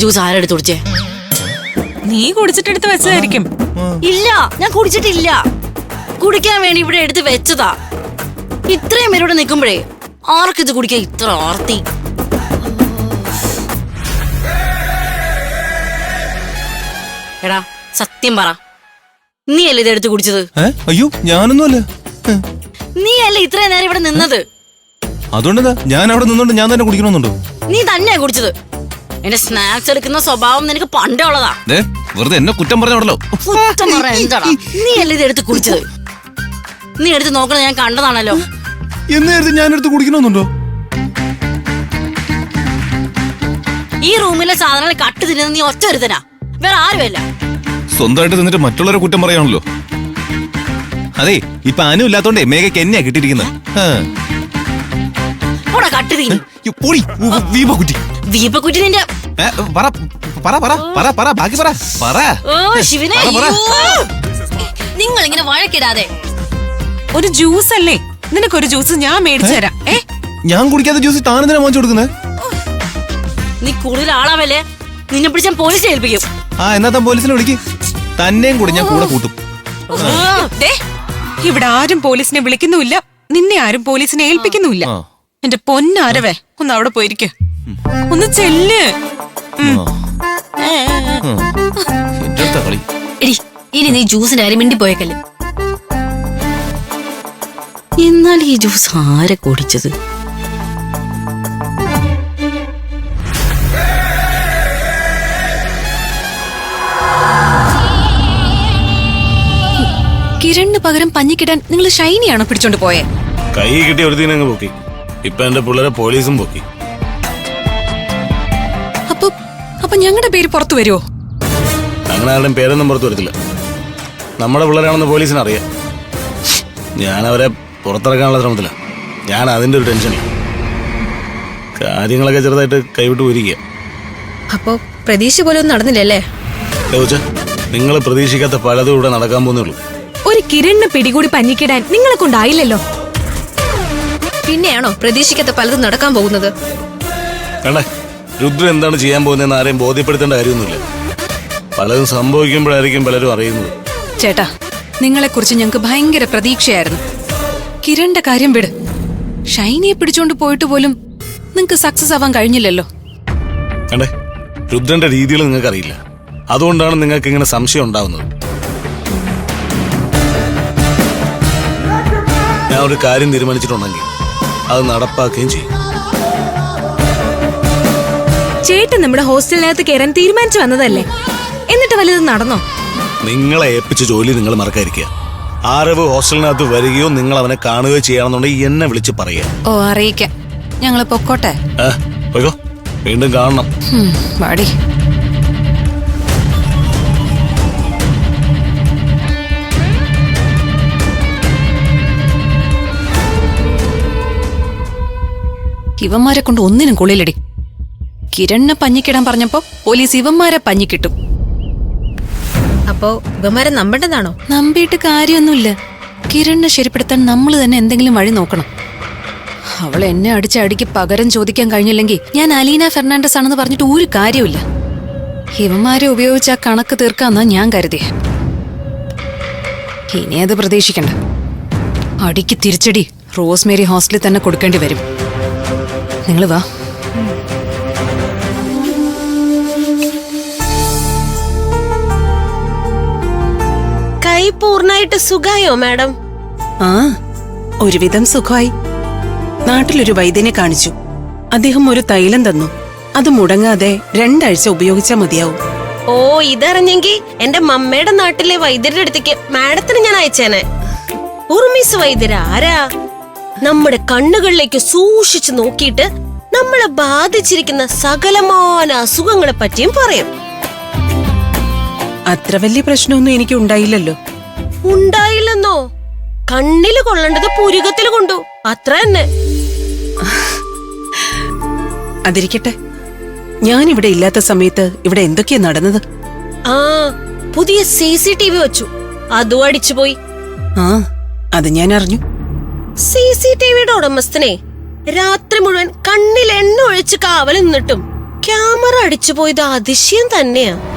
Juice ആരെടുത്ത് കുടിച്ചേ? നീ കുടിച്ചിട്ടെടുത്ത് വെച്ചതായിരിക്കും. ഇല്ല, ഞാൻ കുടിച്ചിട്ടില്ല. കുടിക്കാൻ വേണ്ടി ഇവിടെ എടുത്ത് വെച്ചതാ. ഇത്രയും പേരോട് നിൽക്കുമ്പോഴേ ആർക്കിത് കുടിക്കാൻ ഇത്ര ആർത്തി? എടാ സത്യം പറ, നീ അല്ലേ ഇതെടുത്ത് കുടിച്ചത്? അയ്യോ ഞാനൊന്നുമല്ല. നീ അല്ലേ ഇത്രയും നേരം ഇവിടെ നിന്നത്? അതുകൊണ്ടെന്താ, ഞാൻ അവിടെ നിന്നോണ്ട് ഞാൻ തന്നെ കുടിക്കണമെന്നുണ്ടോ? നീ തന്നെയാ കുടിച്ചത്. എന്റെ സ്നാക്സ് എടുക്കുന്ന സ്വഭാവം നിനക്ക് പണ്ടേ ഉള്ളതാ. വെറുതെ എന്നെ കുറ്റം പറഞ്ഞോടല്ലോ. കുറ്റം പറയാ എന്താടാ? നീ അല്ലേ ഇത് എടുത്ത് കുടിച്ചത്? നീ എടുത്ത് നോക്കണ ഞാൻ കണ്ടതാണല്ലോ. എന്ന് ഞാൻ എടുത്ത് കുടിക്കണമെന്നുണ്ടോ? ഈ റൂമിലെ സാധനങ്ങൾ കട്ട് തിന്നുന്ന നീ ഒറ്റ ഒരുത്തനാ, വേറെ ആരുമല്ല. സ്വന്തമായിട്ട് തിന്നിട്ട് മറ്റുള്ളവരെ കുറ്റം പറയാണല്ലോ. അതെ, ഇപ്പൊ അനു ഇല്ലാത്തോണ്ടേ മേഘയ്ക്ക് എന്നെയാ കിട്ടിയിരിക്കുന്നത്. കട്ട് തിന്നു വീപക്കുറ്റി നിന്റെ നിങ്ങൾ ഇങ്ങനെ വഴക്കിടാതെ. ഒരു ജ്യൂസ് അല്ലേ, നിനക്കൊരു ജ്യൂസ് ഞാൻ മേടിച്ചു തരാം. ഞാൻ കുടിക്കാത്ത ജ്യൂസ് താനെന്തിനാ വാങ്ങിച്ചു കൊടുക്കുന്നത്? നീ കൂടുതൽ ആളാവല്ലേ, നിന്നെ പിടിച്ച് ഞാൻ പോലീസിനെ ഏൽപ്പിക്കും. എന്നാ താൻ പോലീസിനെ വിളിക്കും. തന്നെയും കൂടെ ഞാൻ കൂടെ കൂട്ടും. ഇവിടെ ആരും പോലീസിനെ വിളിക്കുന്നുമില്ല, നിന്നെ ആരും പോലീസിനെ ഏൽപ്പിക്കുന്നുമില്ല. എന്റെ പൊന്നാരവേ, ഒന്ന് അവിടെ പോയിരിക്ക, ഒന്ന് ചെല്ല്. ഇനി നീ ജ്യൂസിന്റെ കാര്യം മിണ്ടി പോയേക്കല്ലേ. എന്നാൽ ഈ ജ്യൂസ് ആരെ കുടിച്ചത്? കിരണിന് പകരം പഞ്ഞിക്കിടാൻ നിങ്ങൾ ഷൈനിയാണോ പിടിച്ചോണ്ട് പോയെ? കൈ കിട്ടി ഒരുത്തിനങ്ങ് പൊക്കി. ഇപ്പൊ എന്റെ പിള്ളേരെ പോലീസും പൊക്കി. അപ്പൊ ഞങ്ങളുടെ പേര് പുറത്തു വരുമോ? അങ്ങനെ ആരുടെയും പേരൊന്നും പുറത്തു വരത്തില്ല. നമ്മുടെ പിള്ളേരാണെന്ന് പോലീസിന് അറിയാം. ഞാൻ അവരെ പുറത്തിറക്കാനുള്ള ശ്രമത്തില. ഞാൻ അതിന്റെ ഒരു ടെൻഷനില്ല. കാര്യങ്ങളൊക്കെ ചെറുതായിട്ട് കൈവിട്ട് പോയിരിക്കുക. അപ്പോ പ്രതീക്ഷ പോലെ ഒന്നും നടന്നില്ലല്ലേ? നിങ്ങൾ പ്രതീക്ഷിക്കാത്ത പലതും ഇവിടെ നടക്കാൻ പോകുന്നുള്ളൂ. ഒരു കിരണിന് പിടികൂടി പഞ്ഞിക്കിടാൻ നിങ്ങളെ കൊണ്ടായില്ലല്ലോ. പിന്നെയാണോ പ്രതീക്ഷിക്കാത്ത പലതും നടക്കാൻ പോകുന്നത്? വേണ്ടേ, രുദ്രൻ എന്താണ് ചെയ്യാൻ പോകുന്നതെന്ന് ആരെയും ബോധ്യപ്പെടുത്തേണ്ട കാര്യമൊന്നുമില്ല. പലതും സംഭവിക്കുമ്പോഴായിരിക്കും പലരും അറിയുന്നത്. ചേട്ടാ, നിങ്ങളെ കുറിച്ച് ഞങ്ങൾക്ക് ഭയങ്കര പ്രതീക്ഷയായിരുന്നു. കിരണിന്റെ കാര്യം വിട്. ഷൈനിയെ പിടിച്ചോണ്ട് പോയിട്ട് പോലും നിങ്ങക്ക് സക്സസ് ആവാൻ കഴിഞ്ഞില്ലല്ലോ. വേണ്ടേ, രുദ്രന്റെ രീതികൾ നിങ്ങൾക്ക് അറിയില്ല. അതുകൊണ്ടാണ് നിങ്ങൾക്ക് ഇങ്ങനെ സംശയം ഉണ്ടാവുന്നത്. ഞാൻ ഒരു കാര്യം തീരുമാനിച്ചിട്ടുണ്ടെങ്കിൽ അത് നടപ്പാക്കുകയും ചെയ്യും. ചേട്ടൻ നമ്മുടെ ഹോസ്റ്റലിനകത്ത് കയറാൻ തീരുമാനിച്ചു വന്നതല്ലേ, എന്നിട്ട് വല്ലതും നടന്നോ? നിങ്ങളെ ഏൽപ്പിച്ച ജോലി നിങ്ങൾ മറക്കാതിരിക്കുക. ആരവ് ഹോസ്റ്റലിനകത്ത് വരികയോ നിങ്ങൾ അവനെ കാണുകയോ ചെയ്യണമെന്നുണ്ടെങ്കിൽ എന്നെ വിളിച്ച് പറയുക. അറിയിക്കാം. ഞങ്ങള് പൊക്കോട്ടെ. പോയിക്കോ, വീണ്ടും കാണണം. വാടി. ഇവന്മാരെ കൊണ്ട് ഒന്നിനും കൊള്ളിലടി. കിരണിനെ പഞ്ഞിക്കിടാൻ പറഞ്ഞപ്പോ പോലീസ് ഇവന്മാരെ പഞ്ഞിക്കിട്ടും. അപ്പോ ഇവന്മാരെ നമ്പേണ്ടതാണോ? നമ്പിയിട്ട് കാര്യമൊന്നുമില്ല. കിരണിനെ ശരിപ്പെടുത്താൻ നമ്മൾ തന്നെ എന്തെങ്കിലും വഴി നോക്കണം. അവൾ എന്നെ അടിച്ച അടിക്ക് പകരം ചോദിക്കാൻ കഴിഞ്ഞില്ലെങ്കിൽ ഞാൻ അലീന ഫെർണാണ്ടസ് ആണെന്ന് പറഞ്ഞിട്ട് ഒരു കാര്യമില്ല. ഇവന്മാരെ ഉപയോഗിച്ച് ആ കണക്ക് തീർക്കാന്നാ ഞാൻ കരുതിയ. ഇനി അത് പ്രതീക്ഷിക്കണ്ട. അടിക്ക് തിരിച്ചടി റോസ്മേരി ഹോസ്റ്റലിൽ തന്നെ കൊടുക്കേണ്ടി വരും. നിങ്ങൾ വാ. കൈ പൂർണ്ണായിട്ട് സുഖായോ മാഡം? ഒരുവിധം സുഖമായി. നാട്ടിലൊരു വൈദ്യനെ കാണിച്ചു. അദ്ദേഹം ഒരു തൈലം തന്നു. അത് മുടങ്ങാതെ 2 ആഴ്ച ഉപയോഗിച്ചാൽ മതിയാവും. ഓ, ഇതറിഞ്ഞെങ്കിൽ എന്റെ മമ്മയുടെ നാട്ടിലെ വൈദ്യരുടെ അടുത്തേക്ക് മാഡത്തിന് ഞാൻ അയച്ചേനെ. ഉർമിസ് വൈദ്യർ ആരാ? നമ്മുടെ കണ്ണുകളിലേക്ക് സൂക്ഷിച്ചു നോക്കിയിട്ട് നമ്മളെ ബാധിച്ചിരിക്കുന്ന സകലമാന അസുഖങ്ങളെ പറ്റിയും പറയും. അത്ര വലിയ പ്രശ്നമൊന്നും എനിക്ക് ഉണ്ടായില്ലല്ലോ. ഉണ്ടായില്ലെന്നോ? കണ്ണില് കൊള്ളേണ്ടത് പുരുകത്തിൽ കൊണ്ടു, അത്ര തന്നെ. അതിരിക്കട്ടെ, ഞാൻ ഇവിടെ ഇല്ലാത്ത സമയത്ത് ഇവിടെ എന്തൊക്കെയാ നടന്നത്? പുതിയ CCTV വെച്ചു, അതും അടിച്ചുപോയി. അത് ഞാൻ അറിഞ്ഞു. CCTVയുടെ ഉടമസ്ഥനെ രാത്രി മുഴുവൻ കണ്ണിൽ എണ്ണ ഒഴിച്ച് കാവൽ നിന്നിട്ടും ക്യാമറ അടിച്ചു പോയത് അതിശയം തന്നെയാ.